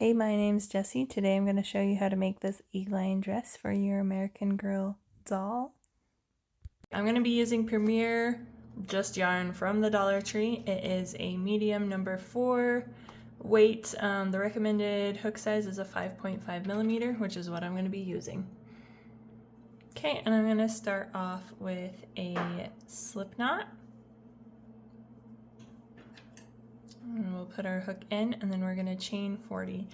Hey, my name's Jessy. Today I'm going to show you how to make this E-line dress for your American Girl doll. I'm going to be using Premier just yarn from the Dollar Tree. It is a medium number 4 weight. The recommended hook size is a 5.5 millimeter, which is what I'm going to be using. Okay, and I'm going to start off with a slip knot. And we'll put our hook in, and then we're going to chain 40.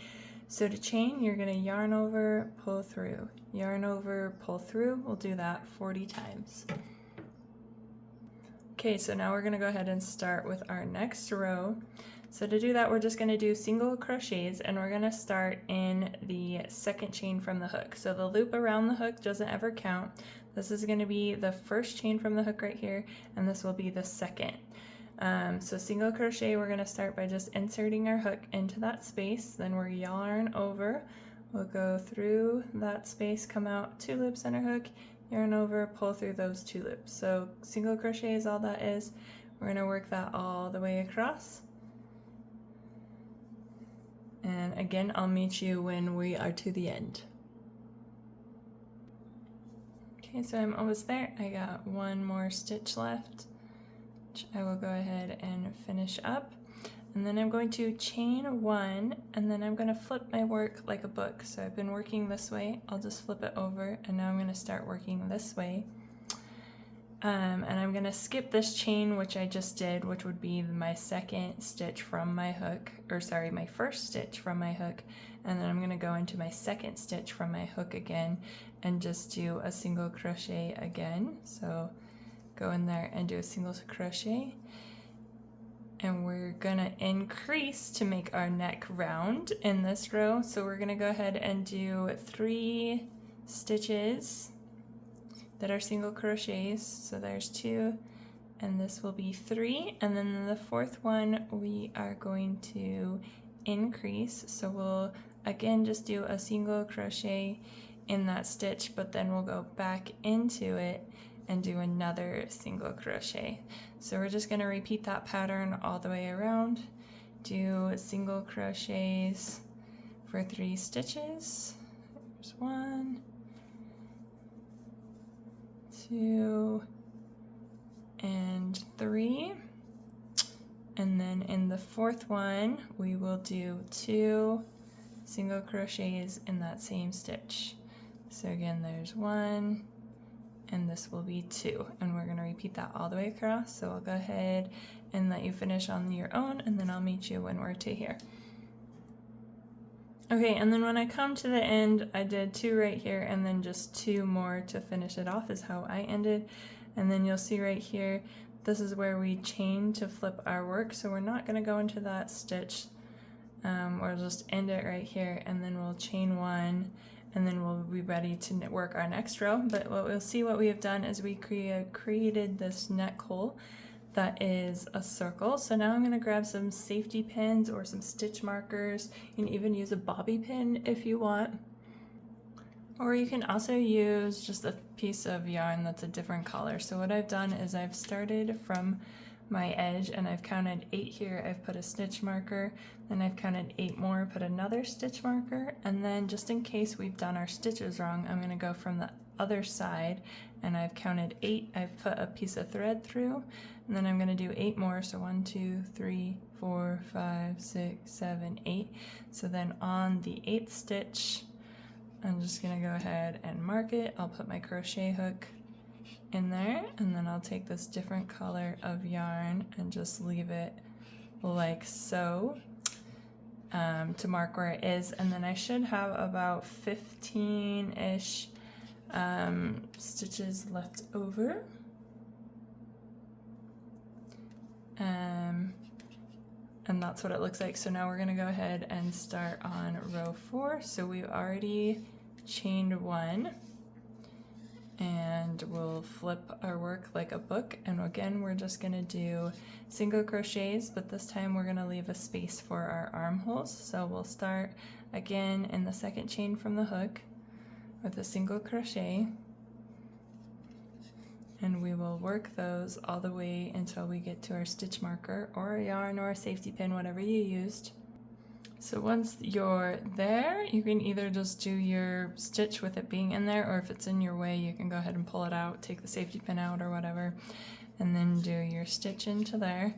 So to chain, you're going to yarn over, pull through, yarn over, pull through. We'll do that 40 times. Okay, so now we're going to go ahead and start with our next row. So to do that, we're just going to do single crochets, and we're going to start in the second chain from the hook. So the loop around the hook doesn't ever count. This is going to be the first chain from the hook right here, and this will be the second. So single crochet, we're going to start by just inserting our hook into that space, then we'll yarn over, we'll go through that space, come out 2 loops on our hook, yarn over, pull through those 2 loops. So single crochet is all that is. We're going to work that all the way across. And again, I'll meet you when we are to the end. Okay, so I'm almost there. I got 1 more stitch left. I will go ahead and finish up, and then I'm going to chain 1, and then I'm going to flip my work like a book. So I've been working this way, I'll just flip it over, and now I'm going to start working this way. And I'm going to skip this chain, which I just did, which would be my second stitch from my hook, or sorry, my first stitch from my hook, and then I'm going to go into my second stitch from my hook again and just do a single crochet again. So go in there and do a single crochet, and we're gonna increase to make our neck round in this row. So we're gonna go ahead and do 3 stitches that are single crochets. So there's 2, and this will be 3, and then the 4th one we are going to increase. So we'll again just do a single crochet in that stitch, but then we'll go back into it and do another single crochet. So we're just going to repeat that pattern all the way around. Do single crochets for 3 stitches. There's 1, 2, and 3. And then in the 4th one, we will do 2 single crochets in that same stitch. So again, there's 1, and this will be 2, and we're going to repeat that all the way across. So I'll go ahead and let you finish on your own, and then I'll meet you when we're to here. Okay, and then when I come to the end, I did 2 right here, and then just 2 more to finish it off is how I ended. And then you'll see right here, this is where we chain to flip our work, so we're not going to go into that stitch. We'll just end it right here, and then we'll chain 1, and then we'll be ready to work our next row. But what we'll see, what we have done is we created this neck hole that is a circle. So now I'm going to grab some safety pins or some stitch markers. You can even use a bobby pin if you want, or you can also use just a piece of yarn that's a different color. So what I've done is I've started from my edge, and I've counted 8 here. I've put a stitch marker, then I've counted 8 more, put another stitch marker, and then just in case we've done our stitches wrong, I'm going to go from the other side, and I've counted 8. I've put a piece of thread through, and then I'm going to do 8 more. So 1, 2, 3, 4, 5, 6, 7, 8. So then on the 8th stitch, I'm just going to go ahead and mark it. I'll put my crochet hook in there, and then I'll take this different color of yarn and just leave it like so, to mark where it is. And then I should have about 15-ish stitches left over. And that's what it looks like. So now we're going to go ahead and start on row 4. So we've already chained 1, and we'll flip our work like a book, and again we're just going to do single crochets, but this time we're going to leave a space for our armholes. So we'll start again in the second chain from the hook with a single crochet, and we will work those all the way until we get to our stitch marker or a yarn or a safety pin, whatever you used. So once you're there, you can either just do your stitch with it being in there, or if it's in your way, you can go ahead and pull it out, take the safety pin out or whatever, and then do your stitch into there.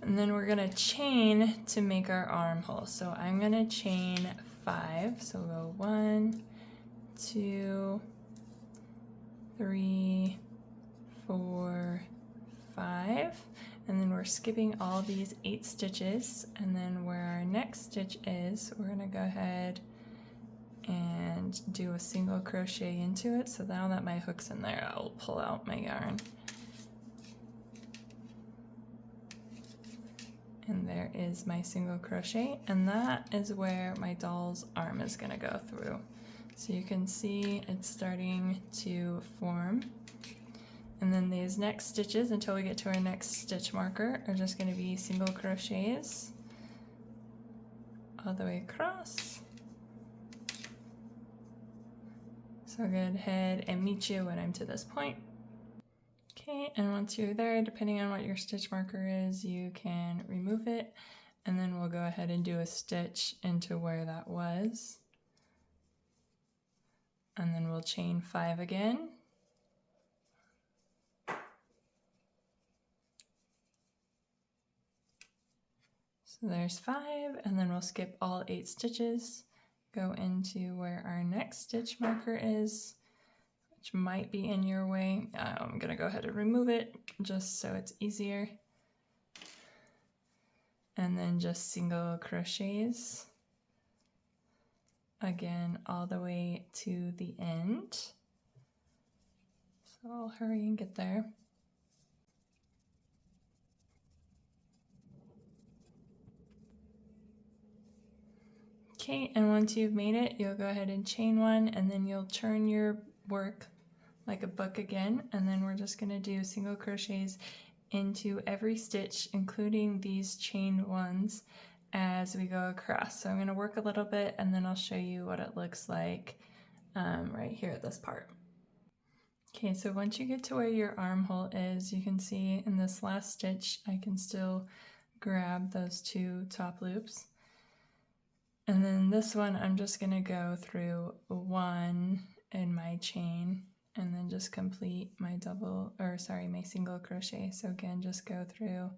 And then we're gonna chain to make our armhole. So I'm gonna chain 5. So we'll go 1, 2, 3, 4, 5. And then we're skipping all these 8 stitches. And then where our next stitch is, we're gonna go ahead and do a single crochet into it. So now that my hook's in there, I'll pull out my yarn. And there is my single crochet, and that is where my doll's arm is gonna go through. So you can see it's starting to form. And then these next stitches, until we get to our next stitch marker, are just gonna be single crochets all the way across. So I'll go ahead and meet you when I'm to this point. Okay, and once you're there, depending on what your stitch marker is, you can remove it, and then we'll go ahead and do a stitch into where that was. And then we'll chain 5 again. So there's 5, and then we'll skip all 8 stitches, go into where our next stitch marker is, which might be in your way. I'm gonna go ahead and remove it just so it's easier. And then just single crochets again all the way to the end. So I'll hurry and get there. Okay, and once you've made it, you'll go ahead and chain 1, and then you'll turn your work like a book again, and then we're just gonna do single crochets into every stitch, including these chained ones, as we go across. So I'm gonna work a little bit, and then I'll show you what it looks like right here at this part. Okay, so once you get to where your armhole is, you can see in this last stitch, I can still grab those 2 top loops. And then this one, I'm just gonna go through 1 in my chain, and then just complete my my single crochet. So again, just go through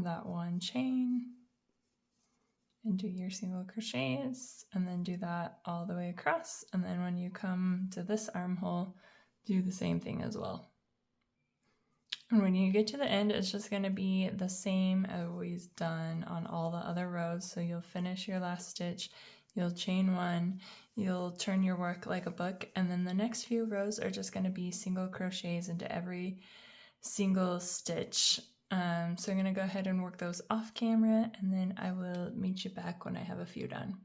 that 1 chain and do your single crochets, and then do that all the way across. And then when you come to this armhole, do the same thing as well. And when you get to the end, it's just going to be the same as we've done on all the other rows. So you'll finish your last stitch, you'll chain 1, you'll turn your work like a book, and then the next few rows are just going to be single crochets into every single stitch. So I'm going to go ahead and work those off camera, and then I will meet you back when I have a few done.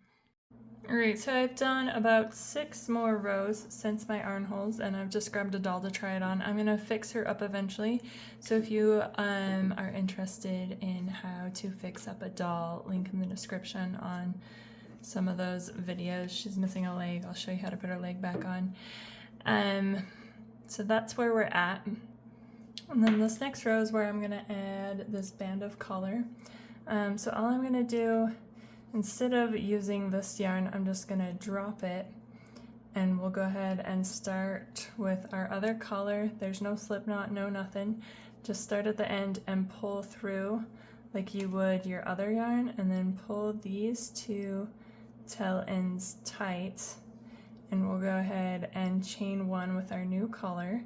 Alright, so I've done about 6 more rows since my armholes, and I've just grabbed a doll to try it on. I'm going to fix her up eventually, so if you are interested in how to fix up a doll, link in the description on some of those videos. She's missing a leg, I'll show you how to put her leg back on. So that's where we're at. And then this next row is where I'm going to add this band of color. So all I'm going to do, instead of using this yarn, I'm just going to drop it, and we'll go ahead and start with our other color. There's no slip knot, no nothing. Just start at the end and pull through like you would your other yarn, and then pull these 2 tail ends tight, and we'll go ahead and chain 1 with our new color,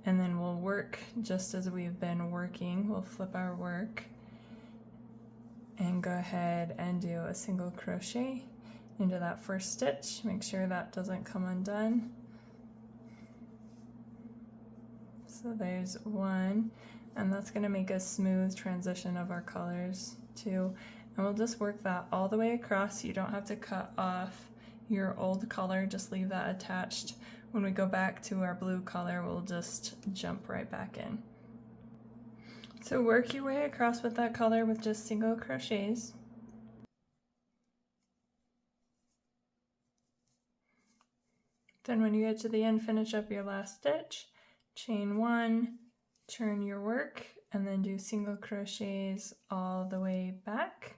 and then we'll work just as we've been working. We'll flip our work and go ahead and do a single crochet into that first stitch. Make sure that doesn't come undone. So there's 1, and that's going to make a smooth transition of our colors too. And we'll just work that all the way across. You don't have to cut off your old color, just leave that attached. When we go back to our blue color, we'll just jump right back in. So work your way across with that color with just single crochets. Then when you get to the end, finish up your last stitch, chain 1, turn your work, and then do single crochets all the way back.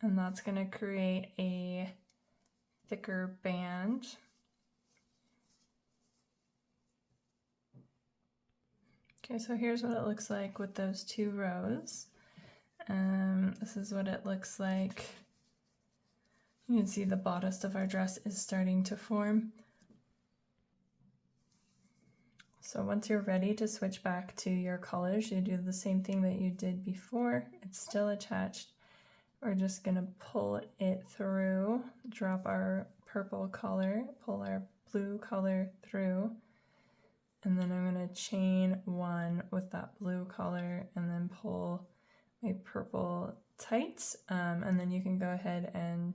and that's going to create a thicker band. Okay, so here's what it looks like with those 2 rows. This is what it looks like. You can see the bodice of our dress is starting to form. So once you're ready to switch back to your colors, you do the same thing that you did before. It's still attached. We're just going to pull it through, drop our purple color, pull our blue color through, and then I'm going to chain 1 with that blue color and then pull my purple tight, and then you can go ahead and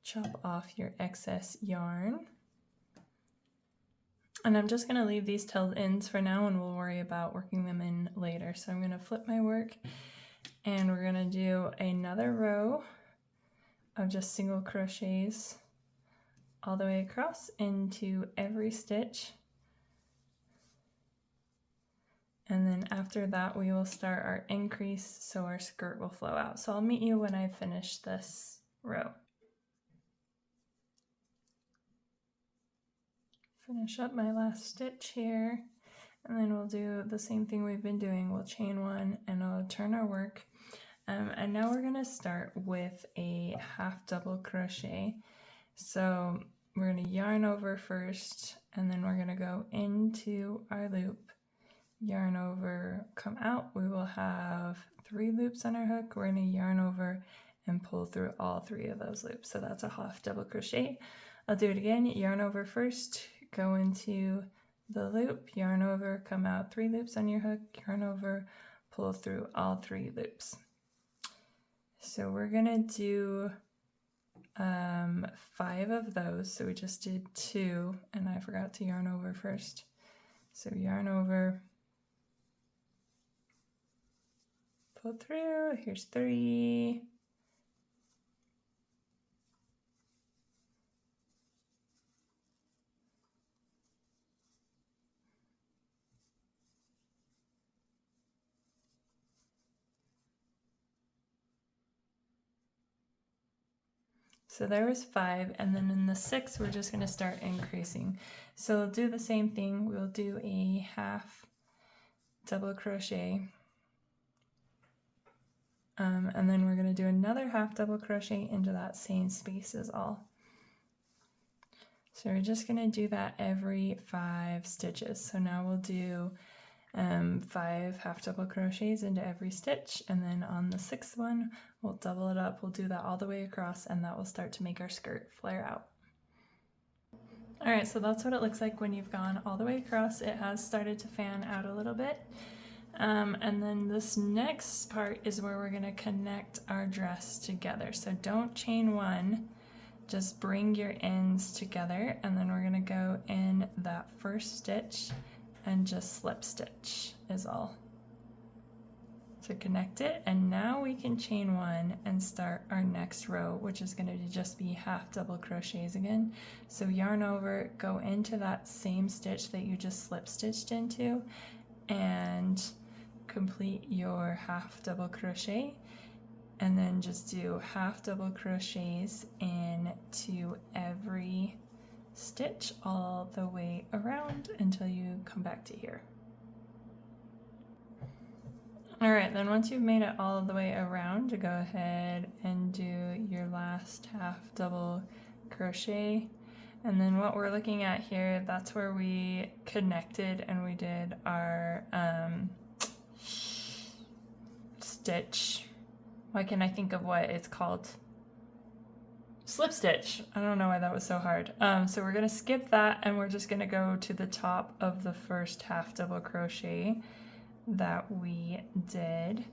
chop off your excess yarn. And I'm just going to leave these tailed ends for now, and we'll worry about working them in later. So I'm going to flip my work, and we're going to do another row of just single crochets all the way across into every stitch. And then after that, we will start our increase so our skirt will flow out. So I'll meet you when I finish this row. Finish up my last stitch here, and then we'll do the same thing we've been doing. We'll chain 1 and I'll turn our work. And now we're going to start with a half double crochet. So we're going to yarn over first, and then we're going to go into our loop, yarn over, come out. We will have 3 loops on our hook. We're going to yarn over and pull through all 3 of those loops. So that's a half double crochet. I'll do it again. Yarn over first, go into the loop, yarn over, come out, 3 loops on your hook, yarn over, pull through all 3 loops. So we're gonna do 5 of those. So we just did 2, and I forgot to yarn over first. So yarn over, pull through, here's 3. So there was 5, and then in the 6th, we're just gonna start increasing. So we'll do the same thing. We'll do a half double crochet. And then we're gonna do another half double crochet into that same space as all. So we're just gonna do that every 5 stitches. So now we'll do 5 half double crochets into every stitch, and then on the 6th one we'll double it up. We'll do that all the way across, and that will start to make our skirt flare out. Alright, so that's what it looks like when you've gone all the way across. It has started to fan out a little bit, and then this next part is where we're going to connect our dress together. So don't chain 1, just bring your ends together, and then we're going to go in that first stitch and just slip stitch is all to connect it. And now we can chain 1 and start our next row, which is going to just be half double crochets again. So yarn over, go into that same stitch that you just slip stitched into, and complete your half double crochet, and then just do half double crochets into every stitch all the way around until you come back to here. Alright, then once you've made it all the way around, go ahead and do your last half double crochet. And then what we're looking at here, that's where we connected and we did our stitch. Why can't I think of what it's called? Slip stitch. I don't know why that was so hard. So we're going to skip that, and we're just going to go to the top of the first half double crochet that we did,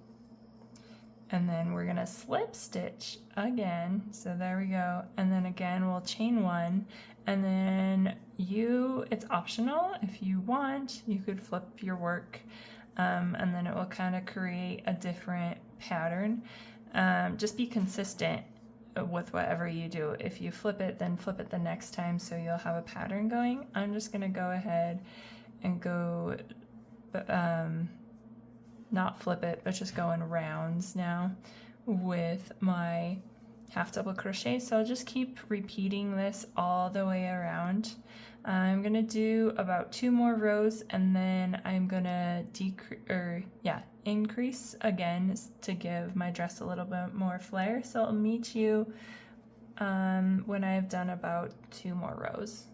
and then we're going to slip stitch again. So there we go, and then again we'll chain 1, and then it's optional. If you want, you could flip your work, and then it will kind of create a different pattern. Just be consistent with whatever you do. If you flip it, then flip it the next time so you'll have a pattern going. I'm just going to go ahead and go not flip it, but just go in rounds now with my half double crochet. So I'll just keep repeating this all the way around. I'm gonna do about 2 more rows, and then I'm gonna increase again to give my dress a little bit more flair. So I'll meet you when I've done about 2 more rows.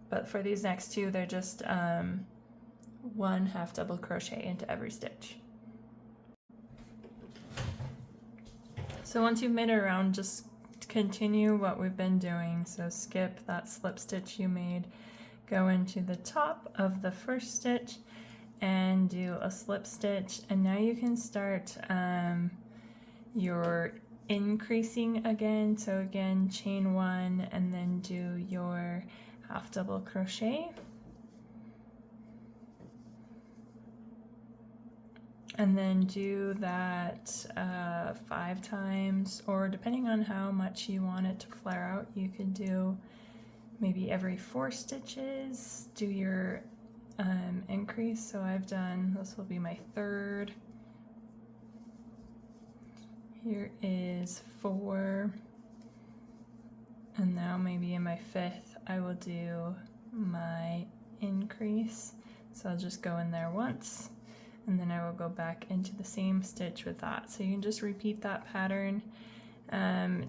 But for these next 2, they're just 1 half double crochet into every stitch. So once you've made it around, just continue what we've been doing. So skip that slip stitch you made, go into the top of the first stitch and do a slip stitch, and now you can start your increasing again. So again, chain 1 and then do your half double crochet. And then do that 5 times, or depending on how much you want it to flare out, you could do maybe every 4 stitches, do your increase. So I've done, this will be my 3rd. Here is 4. And now maybe in my 5th, I will do my increase. So I'll just go in there once, and then I will go back into the same stitch with that. So you can just repeat that pattern.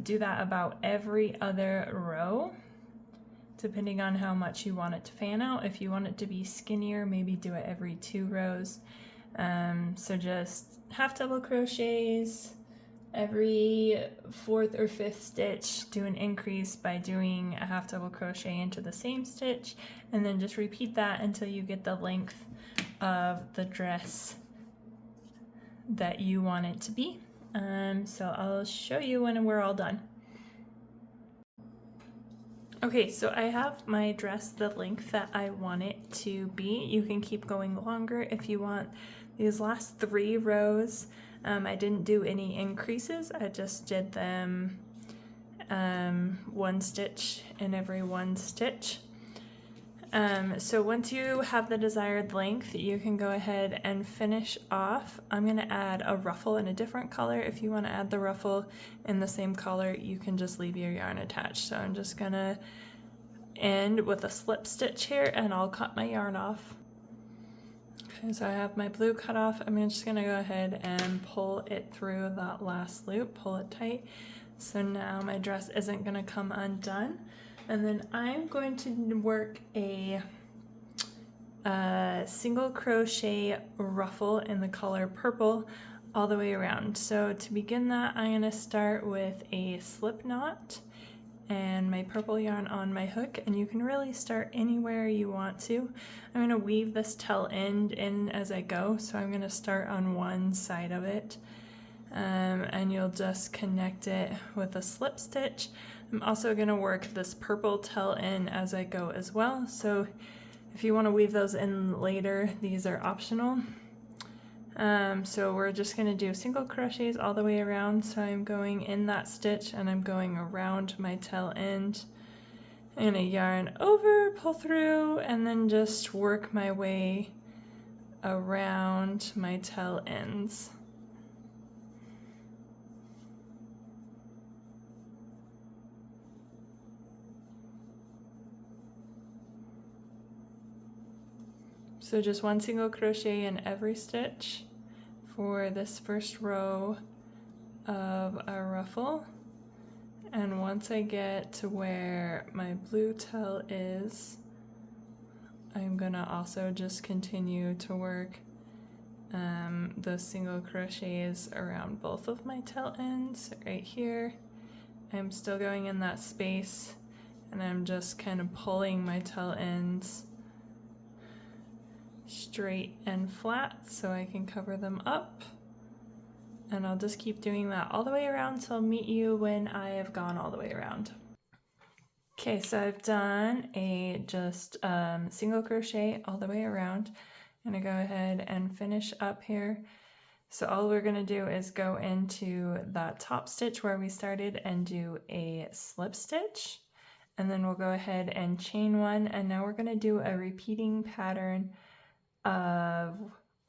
Do that about every other row, depending on how much you want it to fan out. If you want it to be skinnier, maybe do it every 2 rows. So just half double crochets, every 4th or 5th stitch, do an increase by doing a half double crochet into the same stitch, and then just repeat that until you get the length of the dress that you want it to be. So I'll show you when we're all done. Okay, so I have my dress the length that I want it to be. You can keep going longer if you want. These last 3 rows, I didn't do any increases. I just did them 1 stitch in every 1 stitch. So once you have the desired length, you can go ahead and finish off. I'm going to add a ruffle in a different color. If you want to add the ruffle in the same color, you can just leave your yarn attached. So I'm just going to end with a slip stitch here, and I'll cut my yarn off. Okay, so I have my blue cut off. I'm just going to go ahead and pull it through that last loop, pull it tight. So now my dress isn't going to come undone. And then I'm going to work a single crochet ruffle in the color purple all the way around. So to begin that, I'm going to start with a slip knot and my purple yarn on my hook, and you can really start anywhere you want to. I'm going to weave this tail end in as I go, so I'm going to start on one side of it, and you'll just connect it with a slip stitch. I'm also going to work this purple tail in as I go as well, so if you want to weave those in later, these are optional. So we're just going to do single crochets all the way around. So I'm going in that stitch and I'm going around my tail end. I'm going to yarn over, pull through, and then just work my way around my tail ends. So just one single crochet in every stitch for this first row of a ruffle. And once I get to where my blue tail is, I'm gonna also just continue to work those single crochets around both of my tail ends right here. I'm still going in that space, and I'm just kind of pulling my tail ends straight and flat so I can cover them up, and I'll just keep doing that all the way around, so I'll meet you when I have gone all the way around. Okay, so I've done a just single crochet all the way around. I'm gonna go ahead and finish up here. So all we're gonna do is go into that top stitch where we started and do a slip stitch, and then we'll go ahead and chain one, and now we're gonna do a repeating pattern of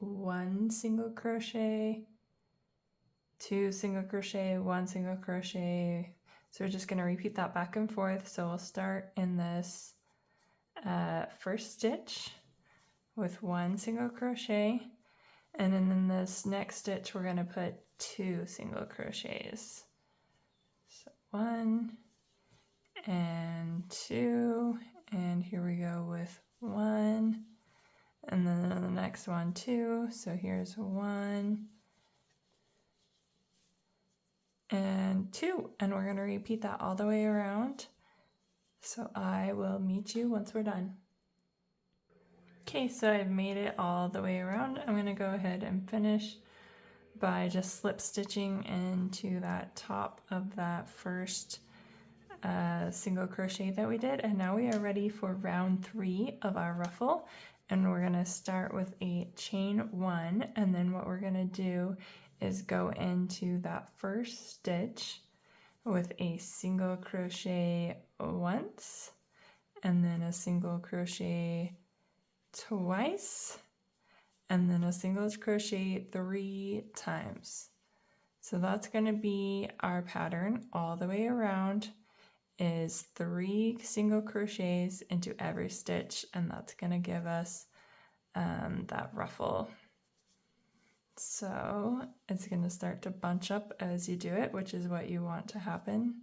one single crochet, two single crochet, one single crochet, So we're just going to repeat that back and forth. So we'll start in this first stitch with 1 single crochet, and then in this next stitch we're going to put 2 single crochets. So 1 and 2, and here we go with 1, and then in the next one 2. So here's 1 and 2, and we're going to repeat that all the way around. So I will meet you once we're done. Okay, so I've made it all the way around. I'm going to go ahead and finish by just slip stitching into that top of that first single crochet that we did, and now we are ready for round 3 of our ruffle, and we're going to start with a chain 1, and then what we're going to do is go into that first stitch with a single crochet once, and then a single crochet twice, and then a single crochet 3 times. So that's going to be our pattern all the way around, is 3 single crochets into every stitch, and that's going to give us that ruffle. So it's going to start to bunch up as you do it, which is what you want to happen.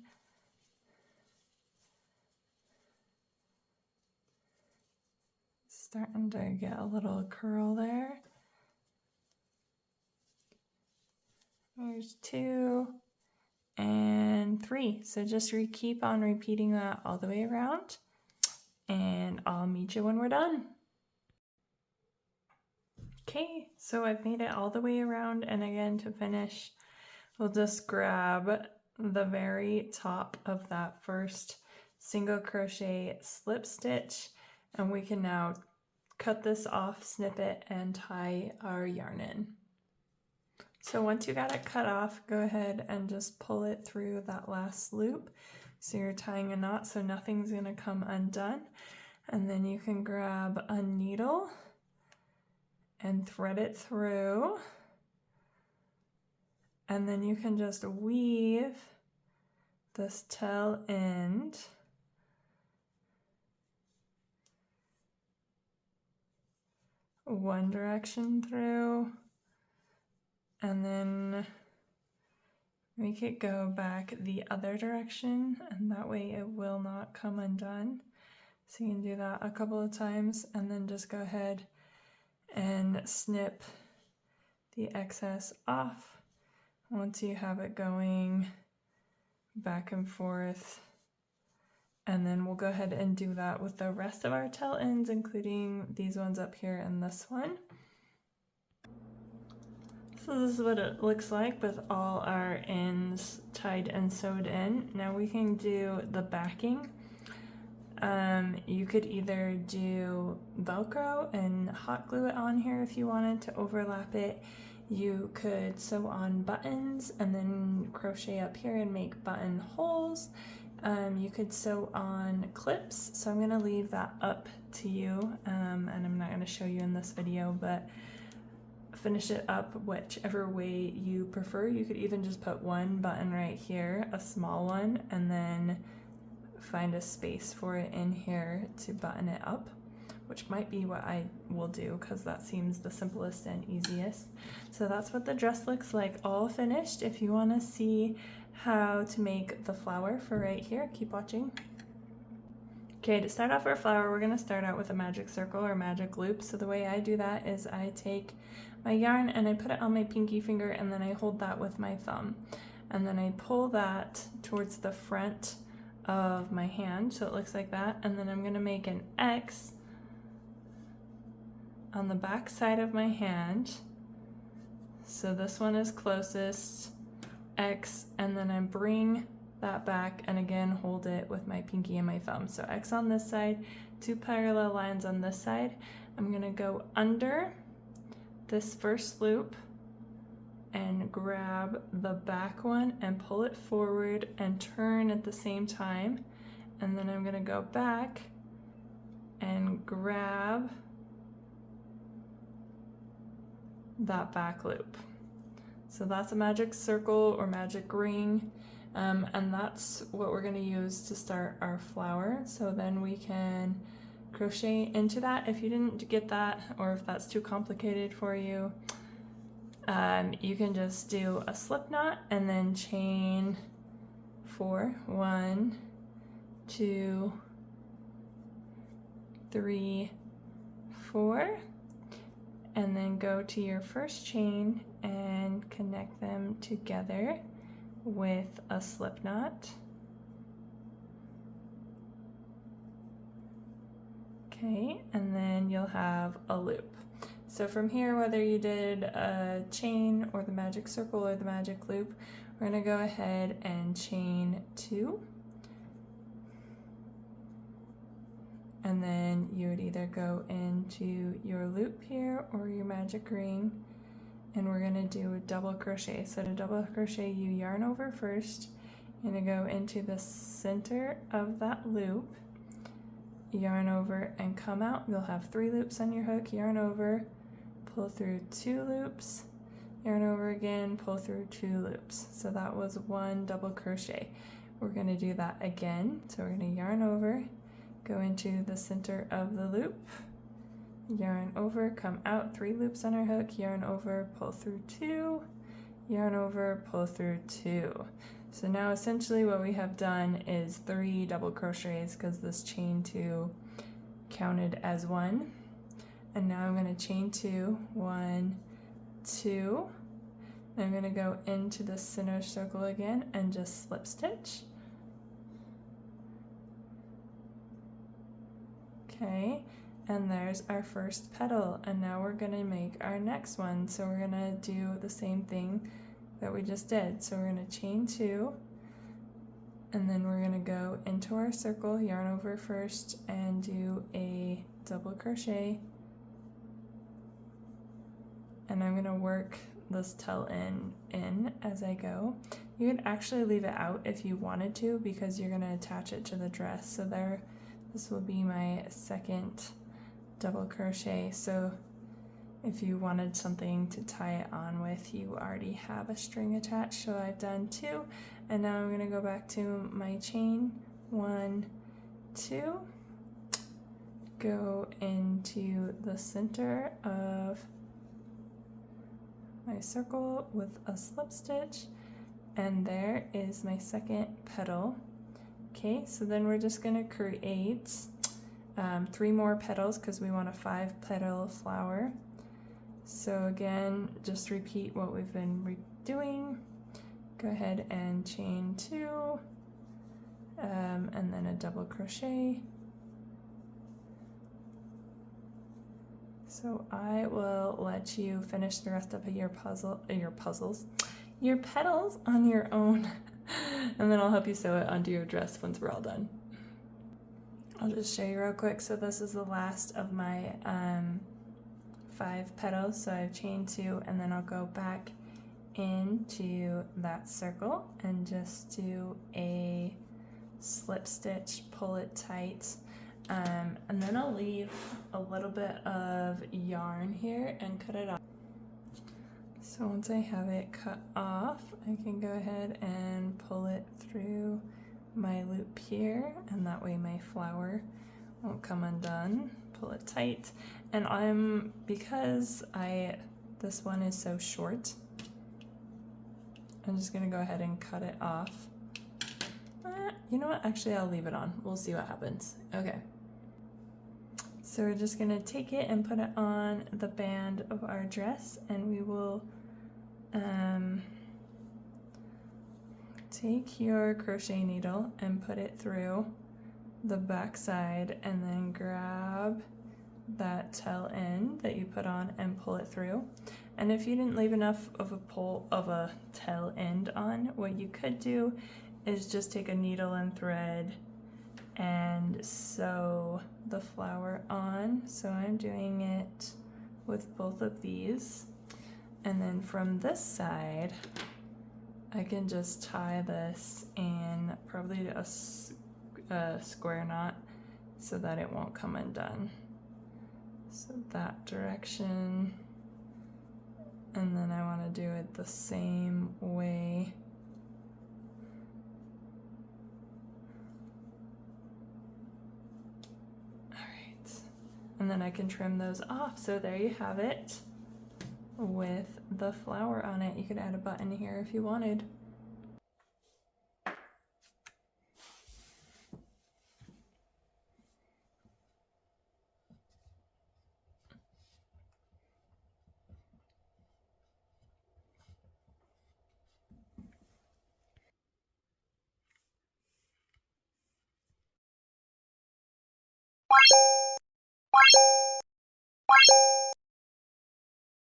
Starting to get a little curl there. There's 2 and 3. So just keep on repeating that all the way around, and I'll meet you when we're done. Okay, so I've made it all the way around, and again, to finish, we'll just grab the very top of that first single crochet slip stitch, and we can now cut this off, snip it, and tie our yarn in. So once you got it cut off, go ahead and just pull it through that last loop. So you're tying a knot so nothing's going to come undone. And then you can grab a needle and thread it through. And then you can just weave this tail end one direction through, and then make it go back the other direction, and that way it will not come undone. So you can do that a couple of times, and then just go ahead and snip the excess off once you have it going back and forth. And then we'll go ahead and do that with the rest of our tail ends, including these ones up here and this one. So this is what it looks like with all our ends tied and sewed in. Now we can do the backing. You could either do Velcro and hot glue it on here if you wanted to overlap it. You could sew on buttons and then crochet up here and make button holes. You could sew on clips, so I'm going to leave that up to you, and I'm not going to show you in this video, but finish it up whichever way you prefer. You could even just put one button right here, a small one, and then find a space for it in here to button it up, which might be what I will do because that seems the simplest and easiest. So that's what the dress looks like all finished. If you want to see how to make the flower for right here, keep watching. Okay, to start off our flower, we're going to start out with a magic circle or magic loop. So the way I do that is I take my yarn and I put it on my pinky finger, and then I hold that with my thumb, and then I pull that towards the front of my hand so it looks like that, and then I'm going to make an X on the back side of my hand. So this one is closest, X, and then I bring that back and again hold it with my pinky and my thumb. So X on this side, 2 parallel lines on this side. I'm going to go under this first loop and grab the back one and pull it forward and turn at the same time, and then I'm going to go back and grab that back loop. So that's a magic circle or magic ring. And that's what we're going to use to start our flower. So then we can crochet into that. If you didn't get that, or if that's too complicated for you, you can just do a slip knot and then chain 4, 1, 2, 3, 4, and then go to your first chain and connect them together with a slip knot. Okay, and then you'll have a loop. So from here, whether you did a chain or the magic circle or the magic loop, we're going to go ahead and chain 2. And then you would either go into your loop here or your magic ring, and we're going to do a double crochet. So to double crochet, you yarn over first. You're going to go into the center of that loop, yarn over and come out. You'll have 3 loops on your hook, yarn over, pull through 2 loops, yarn over again, pull through 2 loops. So that was 1 double crochet. We're going to do that again. So we're going to yarn over, go into the center of the loop, yarn over, come out, 3 loops on our hook, yarn over, pull through 2, yarn over, pull through 2. So now essentially what we have done is 3 double crochets because this chain 2 counted as 1. And now I'm going to chain 2, 1, 2. I'm going to go into the center circle again and just slip stitch. Okay, and there's our first petal, and now we're going to make our next one. So we're going to do the same thing that we just did. So we're going to chain 2, and then we're going to go into our circle, yarn over first, and do a double crochet. And I'm going to work this tail in as I go. You could actually leave it out if you wanted to, because you're going to attach it to the dress. So there, this will be my second double crochet. So if you wanted something to tie it on with, you already have a string attached. So I've done 2, and now I'm going to go back to my chain 1, 2, go into the center of my circle with a slip stitch, and there is my second petal. Okay, so then we're just going to create 3 more petals because we want a 5-petal flower. So again, just repeat what we've been doing. Go ahead and chain 2, and then a double crochet. So I will let you finish the rest of your petals on your own, and then I'll help you sew it onto your dress once we're all done. I'll just show you real quick. So this is the last of my 5 petals. So I've chained 2, and then I'll go back into that circle and just do a slip stitch, pull it tight. And then I'll leave a little bit of yarn here and cut it off. So once I have it cut off, I can go ahead and pull it through my loop here, and that way my flower won't come undone. Pull it tight. And because this one is so short, I'm just gonna go ahead and cut it off. You know what, actually I'll leave it on. We'll see what happens. Okay. So we're just gonna take it and put it on the band of our dress, and we will take your crochet needle and put it through the back side, and then grab that tail end that you put on and pull it through. And if you didn't leave enough of a tail end on, what you could do is just take a needle and thread and sew the flower on. So I'm doing it with both of these, and then from this side I can just tie this in probably a square knot so that it won't come undone. So that direction, and then I want to do it the same way then I can trim those off. So there you have it with the flower on it. You could add a button here if you wanted.